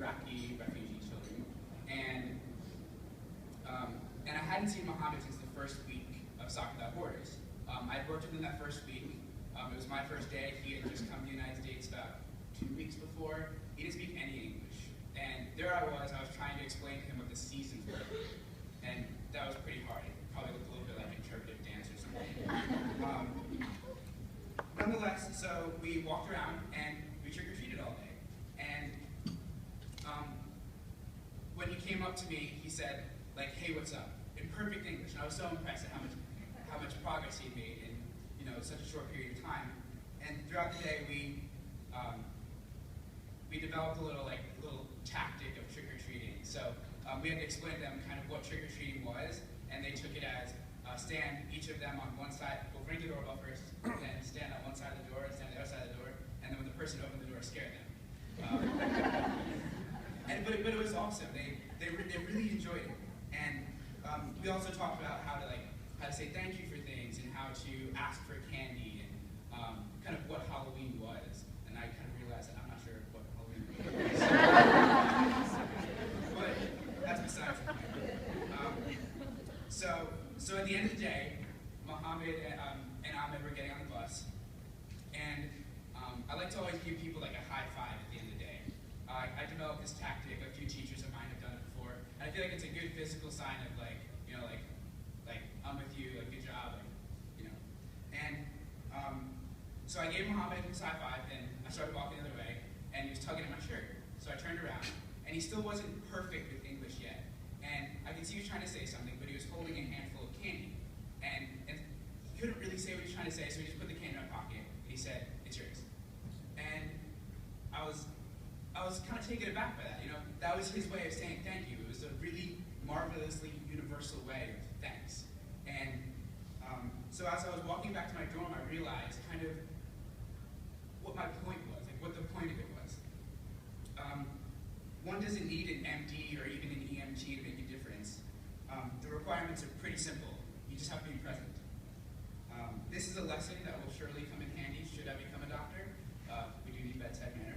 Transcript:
Iraqi refugee children, and I hadn't seen Mohammed since the first week of Soccer Without Borders. I'd worked with him that first week. It was my first day. He had just come to the United States about 2 weeks before. He didn't speak any English. And there I was trying to explain to him what the seasons were. And that was pretty hard. It probably looked a little bit like interpretive dance or something. Nonetheless, so we walked around and we trick-or-treated all day. And when he came up to me, he said, like, "Hey, what's up?" in perfect English. And I was so impressed at how much progress he had made in such a short period of time. And throughout the day, we developed a little tactic of trick-or-treating. So we had to explain to them kind of what trick-or-treating was, and they took it as stand each of them on one side, we'll ring the doorbell first, then stand on one side of the door and stand on the other side of the door, and then when the person opened the door, scare them. But it was awesome. They really enjoyed it. And we also talked about how to say thank you for things and how to ask for candy and kind of what Halloween was. And I kind of realized that I'm not sure what Halloween was. But that's besides the point. So at the end of the day, Mohammed and Ahmed were getting on the bus. And I like to always give people like a high five at the end of the day. I developed this tactic. A few teachers of mine have done it before. And I feel like it's a good physical sign of like I'm with you, like good job, And so I gave Mohammed his high five, and I started walking the other way, and he was tugging at my shirt. So I turned around, and he still wasn't perfect with English yet. And I could see he was trying to say something, but he was holding a handful of candy. And he couldn't really say what he was trying to say, so he just put the candy in my pocket, and he said, "It's yours." And I was kind of taken aback by that. That was his way of saying thank you. It was a really marvelously universal way of thanks. And so as I was walking back to my dorm, I realized kind of what my point was, like what the point of it was. One doesn't need an MD or even an EMT to make a difference. The requirements are pretty simple. You just have to be present. This is a lesson that will surely come in handy should I become a doctor. We do need bedside manner.